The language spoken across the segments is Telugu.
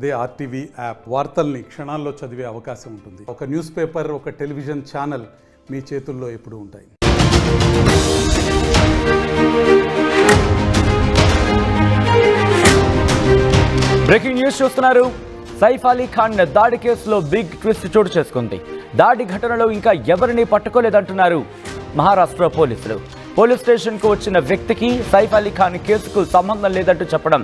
అదే ఆర్టీవీ యాప్ వార్తల్ని క్షణాల్లో చదివే అవకాశం ఉంటుంది. ఒక న్యూస్ పేపర్, ఒక టెలివిజన్ ఛానల్ మీ చేతుల్లో ఎప్పుడూ ఉంటాయి. బ్రేకింగ్ న్యూస్ చూస్తున్నారు. సైఫ్ అలీ ఖాన్ దాడి కేసులో బిగ్ ట్విస్ట్ చోటు చేసుకుంది. దాడి ఘటనలో ఇంకా ఎవరిని పట్టుకోలేదంటున్నారు మహారాష్ట్ర పోలీసులు. పోలీస్ స్టేషన్కు వచ్చిన వ్యక్తికి సైఫ్ అలీ ఖాన్ కేసుకు సంబంధం లేదంటూ చెప్పడం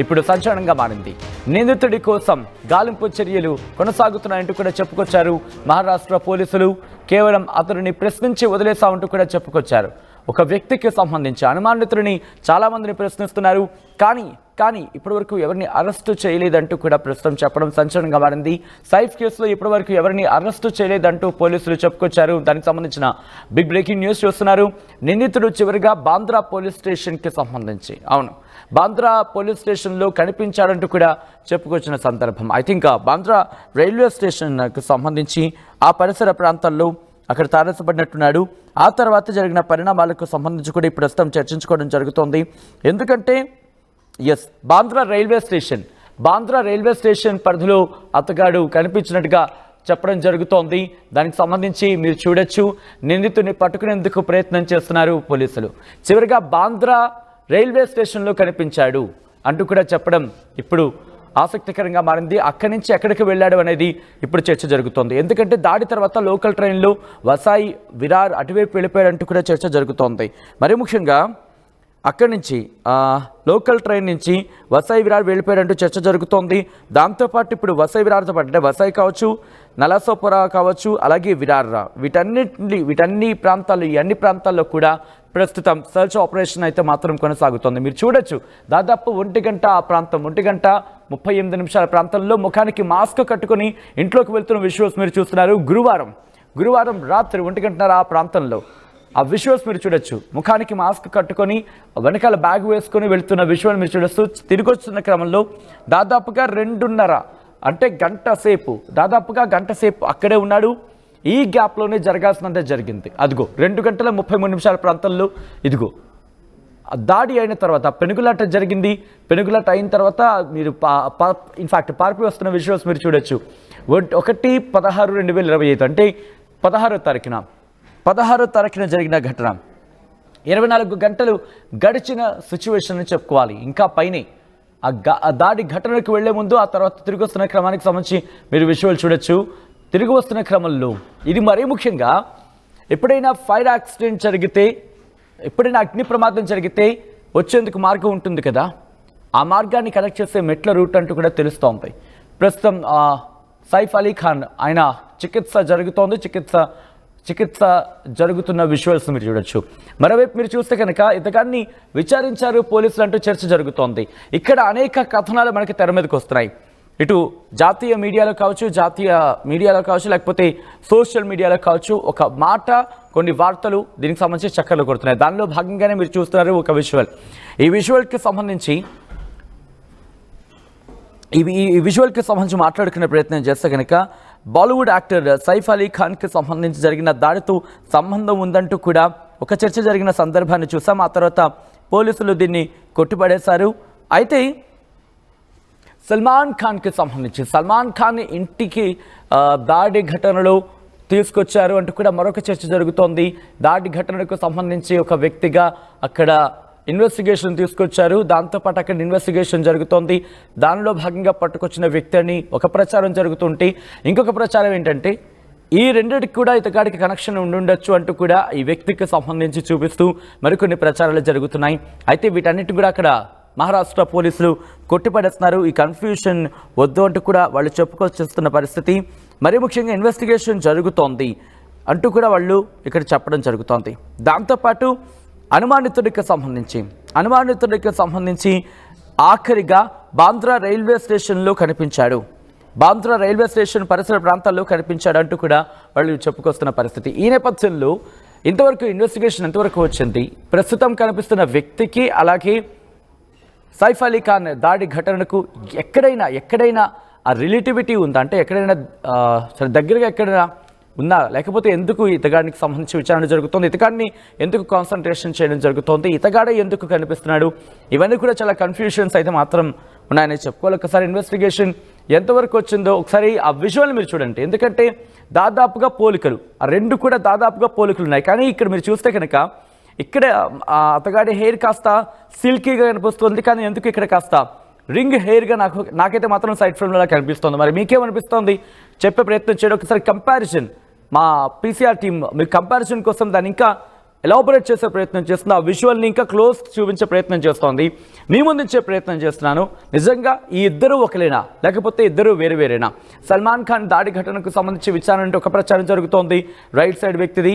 ఇప్పుడు సంచలనంగా మారింది. నిందితుడి కోసం గాలింపు చర్యలు కొనసాగుతున్నాయంటూ కూడా చెప్పుకొచ్చారు మహారాష్ట్ర పోలీసులు. కేవలం అతడిని ప్రశ్నించి వదిలేసామంటూ కూడా చెప్పుకొచ్చారు. ఒక వ్యక్తికి సంబంధించి అనుమానితుడిని చాలా మందిని ప్రశ్నిస్తున్నారు. కానీ ఇప్పటివరకు ఎవరిని అరెస్టు చేయలేదంటూ కూడా ప్రస్తుతం చెప్పడం సంచలనంగా మారింది. సైఫ్ కేసులో ఇప్పటివరకు ఎవరిని అరెస్టు చేయలేదంటూ పోలీసులు చెప్పుకొచ్చారు. దానికి సంబంధించిన బిగ్ బ్రేకింగ్ న్యూస్ చూస్తున్నారు. నిందితుడు చివరిగా బాంద్రా పోలీస్ స్టేషన్కి సంబంధించి బాంద్రా పోలీస్ స్టేషన్లో కనిపించాడంటూ కూడా చెప్పుకొచ్చిన సందర్భం. ఐ థింక్ బాంద్రా రైల్వే స్టేషన్కు సంబంధించి ఆ పరిసర ప్రాంతాల్లో అక్కడ తారసపడినట్టున్నాడు. ఆ తర్వాత జరిగిన పరిణామాలకు సంబంధించి కూడా ఇప్పుడు ప్రస్తుతం చర్చించుకోవడం జరుగుతోంది. ఎందుకంటే బాంద్రా రైల్వే స్టేషన్ పరిధిలో అతగాడు కనిపించినట్టుగా చెప్పడం జరుగుతోంది. దానికి సంబంధించి మీరు చూడొచ్చు, నిందితుడిని పట్టుకునేందుకు ప్రయత్నం చేస్తున్నారు పోలీసులు. చివరిగా బాంద్రా రైల్వే స్టేషన్లో కనిపించాడు అంటూ కూడా చెప్పడం ఇప్పుడు ఆసక్తికరంగా మారింది. అక్కడి నుంచి ఎక్కడికి వెళ్ళాడు అనేది ఇప్పుడు చర్చ జరుగుతోంది. ఎందుకంటే దాడి తర్వాత లోకల్ ట్రైన్లో వసాయి విరార్ అటువైపు వెళ్ళిపోయాడంటూ కూడా చర్చ జరుగుతోంది. మరి ముఖ్యంగా అక్కడి నుంచి లోకల్ ట్రైన్ నుంచి వసాయి విరార్ వెళ్ళిపోయాడంటూ చర్చ జరుగుతోంది. దాంతోపాటు ఇప్పుడు వసాయి విరార్తో పాటు అంటే వసాయి కావచ్చు, నలాసోపురా కావచ్చు, అలాగే విరార్రా వీటన్ని ప్రాంతాలు ఈ అన్ని ప్రాంతాల్లో కూడా ప్రస్తుతం సర్చ్ ఆపరేషన్ అయితే మాత్రం కొనసాగుతోంది. మీరు చూడొచ్చు, దాదాపు 1 గంట ఆ ప్రాంతం 1 గంట 38 నిమిషాల ప్రాంతంలో ముఖానికి మాస్క్ కట్టుకుని ఇంట్లోకి వెళ్తున్న విజువల్స్ మీరు చూస్తున్నారు. గురువారం రాత్రి 1 గంటన్నర ఆ ప్రాంతంలో ఆ విజువల్స్ మీరు చూడొచ్చు. ముఖానికి మాస్క్ కట్టుకొని వెనకాల బ్యాగ్ వేసుకొని వెళ్తున్న విజువల్ మీరు చూడొచ్చు. తిరిగి వస్తున్న క్రమంలో దాదాపుగా 2:30 అంటే దాదాపుగా గంట సేపు అక్కడే ఉన్నాడు. ఈ గ్యాప్లోనే జరగాల్సినంత జరిగింది. అదిగో 2 గంటల 33 నిమిషాల ప్రాంతంలో ఇదిగో దాడి అయిన తర్వాత పెనుగులాట జరిగింది. పెనుగులాట అయిన తర్వాత మీరు ఇన్ఫాక్ట్ పార్పి వస్తున్న విజువల్స్ మీరు చూడొచ్చు. 1/16/2025 అంటే 16వ తారీఖున జరిగిన ఘటన. 24 గంటలు గడిచిన సిచ్యువేషన్ అని చెప్పుకోవాలి. ఇంకా పైనే ఆ దాడి ఘటనకు వెళ్లే ముందు ఆ తర్వాత తిరిగి వస్తున్న క్రమానికి సంబంధించి మీరు విజువల్ చూడొచ్చు. తిరిగి వస్తున్న క్రమంలో ఇది మరీ ముఖ్యంగా ఎప్పుడైనా ఫైర్ యాక్సిడెంట్ జరిగితే, ఎప్పుడైనా అగ్ని ప్రమాదం జరిగితే వచ్చేందుకు మార్గం ఉంటుంది కదా, ఆ మార్గాన్ని కనెక్ట్ చేసే మెట్ల రూట్ అంటూ కూడా తెలుస్తోంది. ప్రస్తుతం సైఫ్ అలీ ఖాన్ ఆయన చికిత్స జరుగుతున్న విజువల్స్ మీరు చూడొచ్చు. మరోవైపు మీరు చూస్తే కనుక ఇతగాన్ని విచారించారు పోలీసులు అంటూ చర్చ జరుగుతోంది. ఇక్కడ అనేక కథనాలు మనకి తెర మీదకి వస్తున్నాయి. ఇటు జాతీయ మీడియాలో కావచ్చు లేకపోతే సోషల్ మీడియాలో కావచ్చు, ఒక మాట కొన్ని వార్తలు దీనికి సంబంధించి చక్కర్లు కొడుతున్నాయి. దానిలో భాగంగానే మీరు చూస్తున్నారు ఒక విజువల్. ఈ విజువల్కి సంబంధించి మాట్లాడుకునే ప్రయత్నం చేస్తే కనుక బాలీవుడ్ యాక్టర్ సైఫ్ అలీ ఖాన్కి సంబంధించి జరిగిన దాడితో సంబంధం ఉందంటూ కూడా ఒక చర్చ జరిగిన సందర్భాన్ని చూసాం. ఆ తర్వాత పోలీసులు దీన్ని కొట్టిపడేశారు. అయితే సల్మాన్ ఖాన్ ఇంటికి దాడి ఘటనలో తీసుకొచ్చారు అంటూ కూడా మరొక చర్చ జరుగుతోంది. దాడి ఘటనకు సంబంధించి ఒక వ్యక్తిగా అక్కడ ఇన్వెస్టిగేషన్ తీసుకొచ్చారు. దాంతోపాటు అక్కడ ఇన్వెస్టిగేషన్ జరుగుతోంది. దానిలో భాగంగా పట్టుకొచ్చిన వ్యక్తి అని ఒక ప్రచారం జరుగుతుంటే, ఇంకొక ప్రచారం ఏంటంటే ఈ రెండిటికి కూడా ఇతగాడికి కనెక్షన్ ఉండుండొచ్చు అంటూ కూడా ఈ వ్యక్తికి సంబంధించి చూపిస్తూ మరికొన్ని ప్రచారాలు జరుగుతున్నాయి. అయితే వీటన్నిటి కూడా అక్కడ మహారాష్ట్ర పోలీసులు కొట్టిపడేస్తున్నారు. ఈ కన్ఫ్యూషన్ వద్దు అంటూ కూడా వాళ్ళు చెప్పుకొచ్చేస్తున్న పరిస్థితి. మరీ ముఖ్యంగా ఇన్వెస్టిగేషన్ జరుగుతోంది అంటూ కూడా వాళ్ళు ఇక్కడ చెప్పడం జరుగుతోంది. దాంతోపాటు అనుమానితుడికి సంబంధించి ఆఖరిగా బాంద్రా రైల్వే స్టేషన్లో కనిపించాడు. బాంద్రా రైల్వే స్టేషన్ పరిసర ప్రాంతాల్లో కనిపించాడు అంటూ కూడా వాళ్ళు చెప్పుకొస్తున్న పరిస్థితి. ఈ నేపథ్యంలో ఇంతవరకు ఇన్వెస్టిగేషన్ ఎంతవరకు వచ్చింది, ప్రస్తుతం కనిపిస్తున్న వ్యక్తికి అలాగే సైఫ్ అలీ ఖాన్ దాడి ఘటనకు ఎక్కడైనా ఆ రిలేటివిటీ ఉందా, అంటే ఎక్కడైనా దగ్గరగా ఎక్కడైనా ఉందా, లేకపోతే ఎందుకు ఇతగాడికి సంబంధించి విచారణ జరుగుతుంది, ఇతగాడిని ఎందుకు కాన్సన్ట్రేషన్ చేయడం జరుగుతోంది, ఇతగాడే ఎందుకు కనిపిస్తున్నాడు, ఇవన్నీ కూడా చాలా కన్ఫ్యూషన్స్ అయితే మాత్రం ఉన్నాయని చెప్పుకోవాలి. ఒకసారి ఇన్వెస్టిగేషన్ ఎంతవరకు వచ్చిందో ఒకసారి ఆ విజువల్ మీరు చూడండి. ఎందుకంటే దాదాపుగా పోలికలు, ఆ రెండు కూడా దాదాపుగా పోలికలు ఉన్నాయి. కానీ ఇక్కడ మీరు చూస్తే కనుక ఇక్కడ అతగాడి హెయిర్ కాస్త సిల్కీగా కనిపిస్తుంది, కానీ ఎందుకు ఇక్కడ కాస్త రింగ్ హెయిర్గా నాకైతే మాత్రం సైడ్ ఫ్రేమ్లో కనిపిస్తుంది. మరి మీకేమనిపిస్తుంది చెప్పే ప్రయత్నం చేయడం. ఒకసారి కంపారిజన్ మా పీసీఆర్ టీమ్ మీ కంపారిజన్ కోసం దాన్ని ఇంకా ఎలాబొరేట్ చేసే ప్రయత్నం చేస్తుంది, ఆ విజువల్ని ఇంకా క్లోజ్ చూపించే ప్రయత్నం చేస్తోంది, మీ ముందుంచే ప్రయత్నం చేస్తున్నాను. నిజంగా ఈ ఇద్దరు ఒకలేనా, లేకపోతే ఇద్దరు వేరేనా? సల్మాన్ ఖాన్ దాడి ఘటనకు సంబంధించి విచారణ అంటే ఒక ప్రచారం జరుగుతోంది, రైట్ సైడ్ వ్యక్తిది.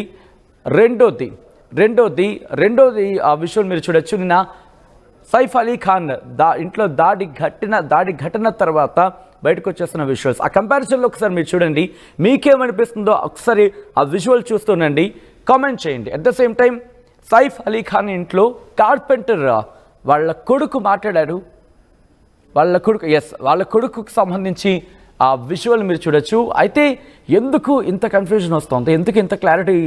రెండోది ఆ విజువల్ మీరు చూడొచ్చు. నిన్న సైఫ్ అలీ ఖాన్ ఇంట్లో దాడి ఘటన తర్వాత బయటకు వచ్చేస్తున్న విజువల్స్, ఆ కంపారిజన్లో ఒకసారి మీరు చూడండి. మీకేమనిపిస్తుందో ఒకసారి ఆ విజువల్ చూస్తుండండి, కామెంట్ చేయండి. At the same time Saif Ali Khan ఇంట్లో కార్పెంటర్ వాళ్ళ కొడుకు మాట్లాడారు. వాళ్ళ కొడుకుకు సంబంధించి ఆ విజువల్ మీరు చూడొచ్చు. అయితే ఎందుకు ఇంత కన్ఫ్యూజన్ వస్తుంది, ఎందుకు ఇంత క్లారిటీ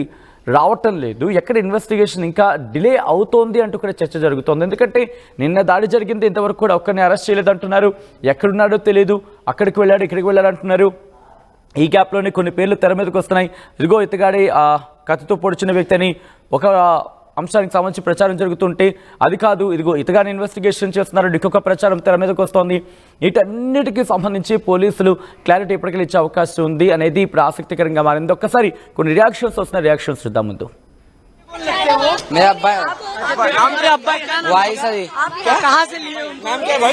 రావటం లేదు, ఎక్కడ ఇన్వెస్టిగేషన్ ఇంకా డిలే అవుతోంది అంటూ కూడా చర్చ జరుగుతోంది. ఎందుకంటే నిన్న దాడి జరిగింది, ఇంతవరకు కూడా ఒక్కరిని అరెస్ట్ చేయలేదంటున్నారు, ఎక్కడున్నాడో తెలియదు, అక్కడికి వెళ్ళాడు ఇక్కడికి వెళ్ళాడు అంటున్నారు. ఈ గ్యాప్లోనే కొన్ని పేర్లు తెర మీదకి వస్తున్నాయి. ఇదిగో ఇతగాడి కత్తితో పొడిచిన వ్యక్తి అని ఒక అంశానికి సంబంధించి ప్రచారం జరుగుతుంటే, అది కాదు ఇదిగో ఇతగాని ఇన్వెస్టిగేషన్ చేస్తున్నారు, ఇంకొక ప్రచారం తెర మీదకి వస్తోంది. వీటన్నిటికీ సంబంధించి పోలీసులు క్లారిటీ ఎప్పటికీ ఇచ్చే అవకాశం ఉంది అనేది ఇప్పుడు ఆసక్తికరంగా మారింది. ఒక్కసారి కొన్ని రియాక్షన్స్ వస్తున్నాయి, రియాక్షన్స్ చూద్దాం ముందు. मेरा अब्बा वाई सर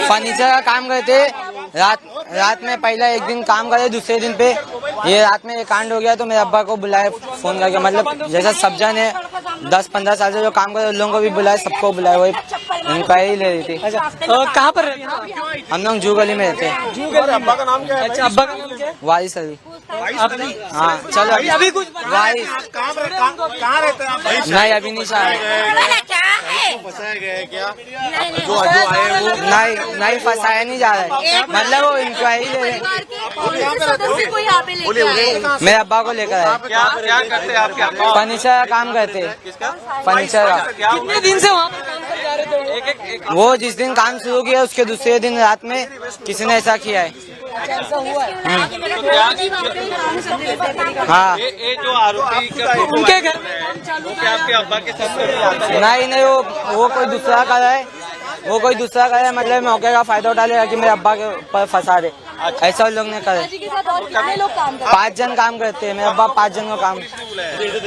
फर्नीचर का काम करते। रात में पहला एक दिन काम करे, दूसरे दिन पे ये रात में ये कांड हो गया तो मेरे अब्बा को बुलाए फोन करके, मतलब जैसा सब जन है 10-15 साल से जो काम करे उन लोगों को भी बुलाए, सबको बुलाए, वही इंक्वायरी ले रही थी। कहाँ पर हम लोग जू गली में रहते। अब्बा का नाम क्या है? अच्छा, अब्बा का नाम क्या है? Why sir. हाँ चलो अभी कुछ वाई कहाँ रहते हैं आप? नहीं अभी नहीं शायद फंसाया गया है क्या? नहीं फंसाया नहीं जा रहा है, मतलब वो इंक्वायरी ले रहे हैं। मेरे अब्बा को लेकर आए। क्या करते हैं आपके अब्बा? फर्नीचर का काम करते हैं, फर्नीचर का। कितने दिन से वहाँ पर काम कर जा रहे थे? वो जिस दिन काम शुरू किया उसके दूसरे दिन रात में किसी ने ऐसा किया है। हाँ ये जो आरोपी उनके घर में काम चालू है, आपके अब्बा के साथ नहीं वो कोई दूसरा कर रहा है, मतलब मौके का फायदा उठा लेगा कि मेरे अब्बा के ऊपर फंसा दे, ऐसा उन लोग ने करे। 5 जन काम करते हैं, मेरे अब्बा 5 जन का काम।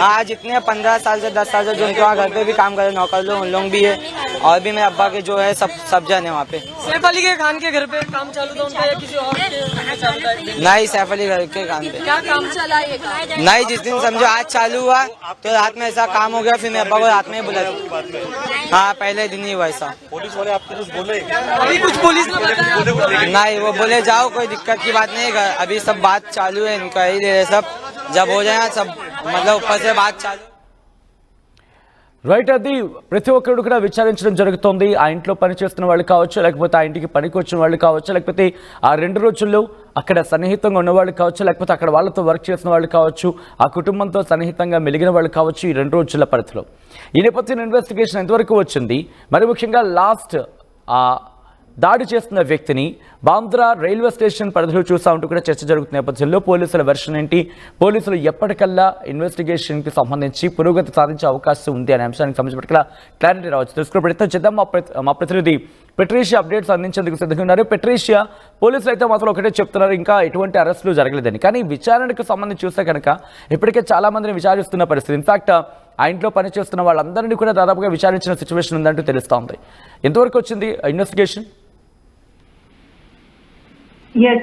हाँ जितने 15 साल से 10 साल से जो उनके वहाँ घर पे भी काम करे, नौकर लोग उन लोग भी है, और भी मेरे अब्बा के जो है सब जन है वहाँ पे। सैफ अली के खान के घर पे काम चालू था उनका या किसी और के चालू था? नहीं सैफ अली घर के काम पे क्या काम चला ये? नहीं, जिस दिन समझो आज चालू हुआ तो रात में ऐसा काम हो गया, फिर मेरे अब्बा को रात में ही बुला। हाँ पहले दिन ही हुआ ऐसा। पुलिस वाले आपको कुछ बोले? अभी कुछ पुलिस ने बताया? नहीं वो बोले जाओ कोई दिक्कत की बात नहीं है, अभी सब बात चालू है, इंक्वायरी दे रहे सब, जब हो जाए सब मतलब ऊपर से बात चालू। రైట్, అది ప్రతి ఒక్కరు కూడా విచారించడం జరుగుతోంది. ఆ ఇంట్లో పనిచేస్తున్న వాళ్ళు కావచ్చు, లేకపోతే ఆ ఇంటికి పనికి వచ్చిన వాళ్ళు కావచ్చు, లేకపోతే ఆ 2 రోజుల్లో అక్కడ సన్నిహితంగా ఉన్నవాళ్ళు కావచ్చు, లేకపోతే అక్కడ వాళ్ళతో వర్క్ చేసిన వాళ్ళు కావచ్చు, ఆ కుటుంబంతో సన్నిహితంగా మెలిగిన వాళ్ళు కావచ్చు. ఈ 2 రోజుల పరిధిలో ఈ నేపథ్యంలో ఇన్వెస్టిగేషన్ ఎంతవరకు వచ్చింది, మరి ముఖ్యంగా లాస్ట్ దాడి చేస్తున్న వ్యక్తిని బాంద్రా రైల్వే స్టేషన్ పరిధిలో చూస్తూ ఉంటూ కూడా చర్చ జరుగుతున్న నేపథ్యంలో పోలీసుల వెర్షన్ ఏంటి, పోలీసులు ఎప్పటికల్లా ఇన్వెస్టిగేషన్కి సంబంధించి పురోగతి సాధించే అవకాశం ఉంది అనే అంశానికి సంబంధించి క్లారిటీ రావచ్చు. తెలుసుకునే ప్రయత్నం చేద్దాం. మా ప్రతినిధి పెట్రీషియా అప్డేట్స్ అందించేందుకు సిద్ధంగా ఉన్నారు. పెట్రీషియా, పోలీసులు అయితే మాత్రం ఒకటే చెప్తున్నారు, ఇంకా ఎటువంటి అరెస్టులు జరగలేదని. కానీ విచారణకు సంబంధించి చూస్తే కనుక ఇప్పటికే చాలా మందిని విచారిస్తున్న పరిస్థితి. ఇన్ఫాక్ట్ ఆ ఇంట్లో పనిచేస్తున్న వాళ్ళందరినీ కూడా దాదాపుగా విచారించిన సిచ్యువేషన్ ఉందంటూ తెలుస్తూ ఉంది. ఎంతవరకు వచ్చింది ఇన్వెస్టిగేషన్?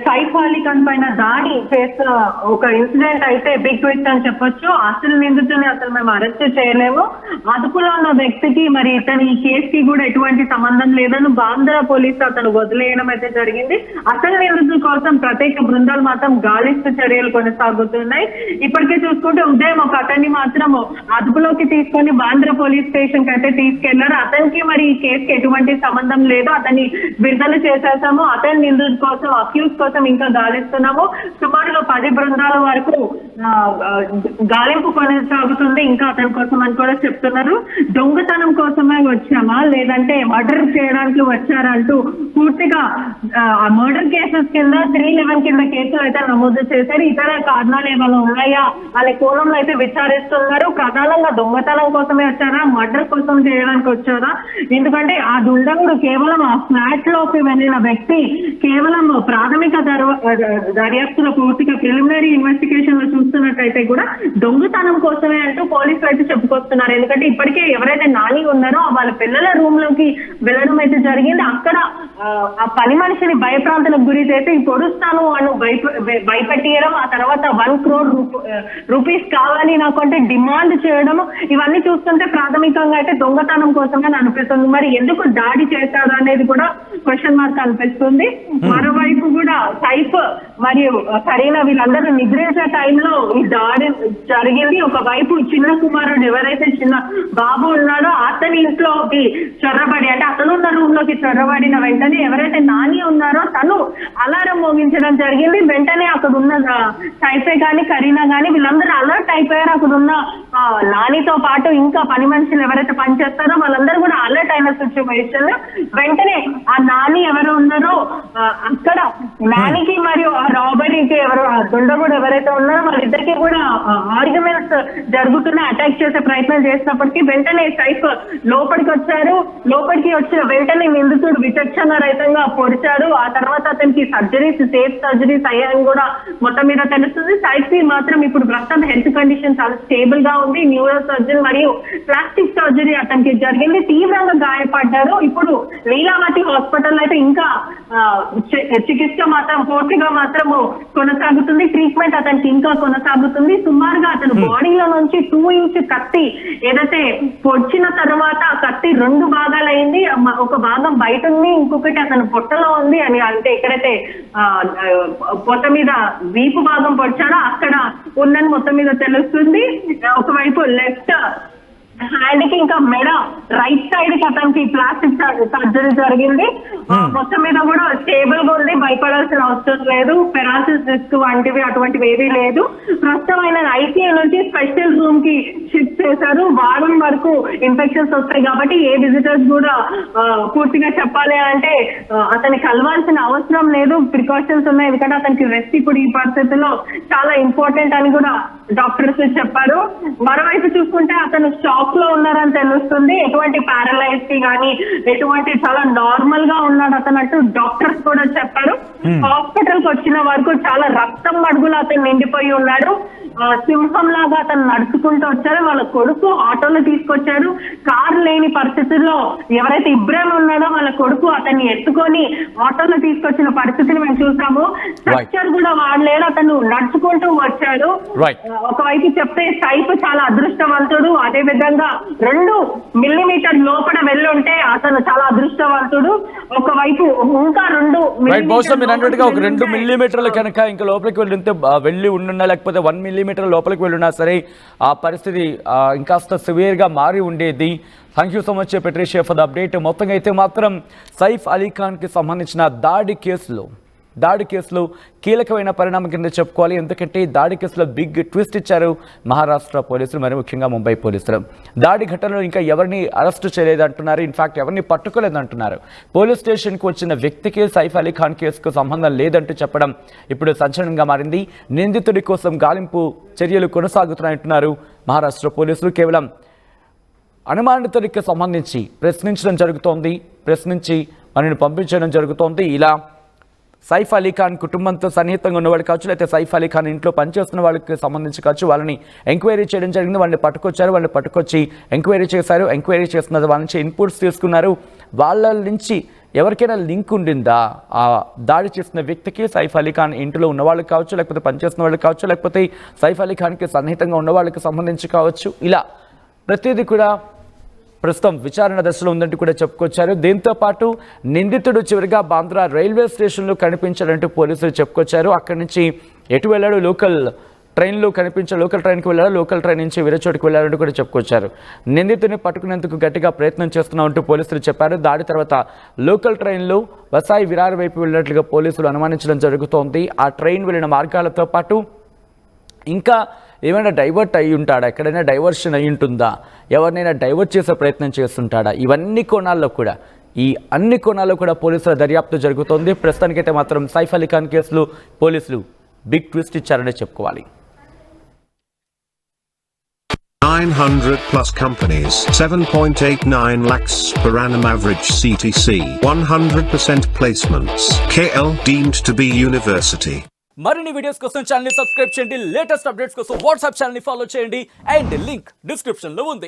సైఫ్ అలీ ఖాన్ పైన దాడి చేసిన ఒక ఇన్సిడెంట్ అయితే బిగ్ ట్విస్ట్ అని చెప్పొచ్చు. అసలు నిందితుని అసలు మేము అరెస్ట్ చేయలేము, అదుపులో ఉన్న వ్యక్తికి మరి ఇతని ఈ కేసుకి కూడా ఎటువంటి సంబంధం లేదని బాంద్రా పోలీసులు అతను వదిలేయడం అయితే జరిగింది. అసలు నిందితుల కోసం ప్రత్యేక బృందాలు మాత్రం గాలిస్తూ చర్యలు కొనసాగుతున్నాయి. ఇప్పటికే చూసుకుంటే ఉదయం ఒక అతన్ని మాత్రం అదుపులోకి తీసుకొని బాంద్రా పోలీస్ స్టేషన్ కి అయితే తీసుకెళ్లారు. అతనికి మరి ఈ కేసుకి ఎటువంటి సంబంధం లేదు, అతన్ని విడుదల చేసేసాము. అతని నిందితుల కోసం అక్యూజ్ కోసం ఇంకా గాలిస్తున్నాము. సుమారుగా 10 బృందాల వరకు గాలింపు కొనసాగుతుంది ఇంకా అతని కోసం అని కూడా చెప్తున్నారు. దొంగతనం కోసమే వచ్చామా లేదంటే మర్డర్ చేయడానికి వచ్చారంటూ పూర్తిగా మర్డర్ కేసెస్ కింద 311 కింద కేసులు అయితే నమోదు చేశారు. ఇతర కారణాలు ఏమైనా ఉన్నాయా అనే కోణంలో అయితే విచారిస్తున్నారు. ప్రధానంగా దొంగతనం కోసమే వచ్చారా, మర్డర్ కోసం చేయడానికి వచ్చారా? ఎందుకంటే ఆ దుండగుడు కేవలం ఆ ఫ్లాట్ లోకి వెళ్ళిన వ్యక్తి కేవలం ప్రాథమిక దర్యాప్తులో పూర్తిగా ప్రిలిమినరీ ఇన్వెస్టిగేషన్ లో చూస్తున్నట్టయితే కూడా దొంగతనం కోసమే అంటూ పోలీసులు అయితే చెప్పుకొస్తున్నారు. ఎందుకంటే ఇప్పటికే ఎవరైతే నాని ఉన్నారో వాళ్ళ పిల్లల రూమ్ లోకి వెళ్ళడం అయితే జరిగింది. అక్కడ ఆ పని మనిషిని భయప్రాంతాలకు గురి చేసి పొడుస్తాను అని భయపెట్టియడం, ఆ తర్వాత 1 crore రూపీస్ కావాలి నాకు అంటే డిమాండ్ చేయడం, ఇవన్నీ చూస్తుంటే ప్రాథమికంగా అయితే దొంగతనం కోసమే అనిపిస్తుంది. మరి ఎందుకు దాడి చేశారు అనేది కూడా క్వశ్చన్ మార్క్ అనిపిస్తుంది. మరోవైపు కూడా సైఫ్ మరియు కరీనా వీళ్ళందరూ నిద్రించే టైంలో ఈ దాడి జరిగింది. ఒకవైపు చిన్న కుమారుడు ఎవరైతే చిన్న బాబు ఉన్నాడో అతని ఇంట్లోకి చొరబడి, అంటే అతను ఉన్న రూమ్ లోకి చొరబడిన వెంటనే ఎవరైతే నాని ఉన్నారో తను అలారం మోగించడం జరిగింది. వెంటనే అక్కడ ఉన్న సైఫే కానీ కరీనా కానీ వీళ్ళందరూ అలర్ట్ అయిపోయారు. అక్కడ ఉన్న నానితో పాటు ఇంకా పని మనుషులు ఎవరైతే పనిచేస్తారో వాళ్ళందరూ కూడా అలర్ట్ అయిన సిచ్యువేషన్. వెంటనే ఆ నాని ఎవరు ఉన్నారో అక్కడ నానికి మరియు ఆ రాబరీకి ఎవరు దుండగుడు ఎవరైతే ఉన్నారో వాళ్ళిద్దరికి కూడా ఆర్గ్యుమెంట్స్ జరుగుతున్న అటాక్ చేసే ప్రయత్నం చేసినప్పటికీ వెంటనే సైఫ్ లోపలికి వచ్చారు. లోపలికి వచ్చిన వెంటనే నిందితుడు విచక్షణ రహితంగా పొడిచారు. ఆ తర్వాత అతనికి సేఫ్ సర్జరీస్ అయ్యాయని కూడా మొత్తం మీద తెలుస్తుంది. సైఫ్ మాత్రం ఇప్పుడు ప్రస్తుతం హెల్త్ కండిషన్ చాలా స్టేబుల్ గా ఉంది. న్యూరో సర్జరీ మరియు ప్లాస్టిక్ సర్జరీ అతనికి జరిగింది. తీవ్రంగా గాయపడ్డారు. ఇప్పుడు లీలావతి హాస్పిటల్ అయితే ఇంకా చికిత్స మాత్రం పూర్తిగా మాత్రము కొనసాగుతుంది. ట్రీట్మెంట్ అతనికి ఇంకా కొనసాగుతుంది. సుమారుగా అతను బాడీలో నుంచి 2 ఇంచ్ కత్తి ఏదైతే పొడిచిన తర్వాత కత్తి 2 భాగాలైంది. ఒక భాగం బయట ఉంది, ఇంకొకటి అతను పొట్టలో ఉంది అని, అంటే ఎక్కడైతే పొట్ట మీద వీపు భాగం పొడిచాడో అక్కడ ఉందని మొత్తం మీద తెలుస్తుంది. ఒకవైపు లెఫ్ట్ హ్యాండ్ కి ఇంకా మెడ రైట్ సైడ్ కి అతనికి ప్లాస్టిక్ సర్జరీ జరిగింది. మొత్తం మీద కూడా స్టేబుల్ గా ఉంది, భయపడాల్సిన అవసరం లేదు. పెరాలసిస్ రిస్క్ వంటివి అటువంటివి ఏవీ లేదు. ప్రస్తుతం ఆయన ఐసీయూ నుంచి స్పెషల్ రూమ్ కి షిఫ్ట్ చేశారు. వారం వరకు ఇన్ఫెక్షన్స్ వస్తాయి కాబట్టి ఏ విజిటర్స్ కూడా పూర్తిగా చెప్పాలి అంటే అతన్ని కలవాల్సిన అవసరం లేదు. ప్రికాషన్స్ ఉన్నాయి ఎందుకంటే అతనికి రెస్ట్ ఇప్పుడు ఈ పరిస్థితుల్లో చాలా ఇంపార్టెంట్ అని కూడా డాక్టర్స్ చెప్పారు. మరోవైపు చూసుకుంటే అతను షాక్ లో ఉన్నారని తెలుస్తుంది. ఎటువంటి పారలైజ్ కి కానీ ఎటువంటి చాలా నార్మల్ గా ఉన్నాడు అతనట్టు డాక్టర్స్ కూడా చెప్పారు. హాస్పిటల్ కి వచ్చిన వరకు చాలా రక్తం మడుగులు అతను నిండిపోయి ఉన్నాడు. సింహం లాగా అతను నడుచుకుంటూ వచ్చారు. వాళ్ళ కొడుకు ఆటోలో తీసుకొచ్చారు. కారు లేని పరిస్థితుల్లో ఎవరైతే ఇబ్రాహిం ఉన్నాడో వాళ్ళ కొడుకు అతన్ని ఎత్తుకొని ఆటోలో తీసుకొచ్చిన పరిస్థితిని మేము చూసాము. స్ట్రక్చర్ కూడా వాడలేడు, అతను నడుచుకుంటూ వచ్చాడు. ఒకవైపు చెప్తే సైఫ్ చాలా అదృష్టవంతుడు. అదే విధంగా 2 మిల్లీమీటర్ లోపల వెళ్ళి ఉంటే అతను చాలా అదృష్టవంతుడు. ఒకవైపు ఇంకా 2 ఒక 2 మిల్లీమీటర్ల కనుక ఇంకా లోపలికి వెళ్ళి ఉండున్నా లేకపోతే 1 మిల్లీమీటర్ లోపలికి వెళ్ళున్నా సరే ఆ పరిస్థితి ఇంకాస్త సివియర్గా మారి ఉండేది. Thank you so much Patricia for the update. మొత్తంగా అయితే మాత్రం సైఫ్ అలీ ఖాన్కి సంబంధించిన దాడి కేసులో కీలకమైన పరిణామం కింద చెప్పుకోవాలి. ఎందుకంటే దాడి కేసులో బిగ్ ట్విస్ట్ ఇచ్చారు మహారాష్ట్ర పోలీసులు, మరి ముఖ్యంగా ముంబై పోలీసులు. దాడి ఘటనలో ఇంకా ఎవరిని అరెస్టు చేయలేదంటున్నారు. ఇన్ఫాక్ట్ ఎవరిని పట్టుకోలేదంటున్నారు. పోలీస్ స్టేషన్కి వచ్చిన వ్యక్తికి సైఫ్ అలీ ఖాన్ కేసుకు సంబంధం లేదంటూ చెప్పడం ఇప్పుడు సంచలనంగా మారింది. నిందితుడి కోసం గాలింపు చర్యలు కొనసాగుతున్నాయంటున్నారు మహారాష్ట్ర పోలీసులు. కేవలం అనుమానితుడికి సంబంధించి ప్రశ్నించి మనని పంపించడం జరుగుతోంది. ఇలా సైఫ్ అలీ ఖాన్ కుటుంబంతో సన్నిహితంగా ఉన్నవాడు కావచ్చు, లేకపోతే సైఫ్ అలీ ఖాన్ ఇంట్లో పనిచేస్తున్న వాళ్ళకి సంబంధించి కావచ్చు, వాళ్ళని ఎంక్వైరీ చేయడం జరిగింది. వాళ్ళని పట్టుకొచ్చి ఎంక్వైరీ చేశారు. ఎంక్వైరీ చేస్తున్న వాళ్ళ నుంచి ఇన్పుట్స్ తీసుకున్నారు. వాళ్ళ నుంచి ఎవరికైనా లింక్ ఉండిందా ఆ దాడి చేసిన వ్యక్తికి, సైఫ్ అలీ ఖాన్ ఇంట్లో ఉన్న వాళ్ళకి కావచ్చు, లేకపోతే పనిచేస్తున్న వాళ్ళకి కావచ్చు, లేకపోతే సైఫ్ అలీ ఖాన్కి సన్నిహితంగా ఉన్న వాళ్ళకి సంబంధించి కావచ్చు, ఇలా ప్రతిదీ కూడా ప్రస్తుతం విచారణ దశలో ఉందంటూ కూడా చెప్పుకొచ్చారు. దీంతో పాటు నిందితుడు చివరిగా బాంద్రా రైల్వే స్టేషన్లో కనిపించారంటూ పోలీసులు చెప్పుకొచ్చారు. అక్కడి నుంచి ఎటు వెళ్ళాడు, లోకల్ ట్రైన్కి వెళ్ళాడు, లోకల్ ట్రైన్ నుంచి వేరే చోటుకు వెళ్ళారంటూ కూడా చెప్పుకొచ్చారు. నిందితుడిని పట్టుకునేందుకు గట్టిగా ప్రయత్నం చేస్తున్నామంటూ పోలీసులు చెప్పారు. దాడి తర్వాత లోకల్ ట్రైన్లో వసాయి విరార్ వైపు వెళ్ళినట్లుగా పోలీసులు అనుమానించడం జరుగుతోంది. ఆ ట్రైన్ వెళ్ళిన మార్గాలతో పాటు ఇంకా ఏమైనా డైవర్ట్ అయి ఉంటాడా, ఎక్కడైనా డైవర్షన్ అయి ఉంటుందా, ఎవరినైనా డైవర్ట్ చేసే ప్రయత్నం చేస్తుంటాడా, ఇవన్నీ కోణాల్లో కూడా ఈ అన్ని కోణాల్లో కూడా పోలీసుల దర్యాప్తు జరుగుతోంది. ప్రస్తుతానికైతే మాత్రం సైఫ్ అలీ ఖాన్ కేసులో పోలీసులు బిగ్ ట్విస్ట్ ఇచ్చారనే చెప్పుకోవాలి. 900 plus companies, 7.89 lakhs per annum average CTC, 100% placements. KL deemed to be university. మరిన్ని వీడియోస్ కోసం ఛానల్ ని సబ్స్క్రైబ్ చేయండి, లేటెస్ట్ అప్డేట్స్ కోసం వాట్సాప్ ఛానల్ ని ఫాలో చేయండి అండ్ లింక్ డిస్క్రిప్షన్ లో ఉంది.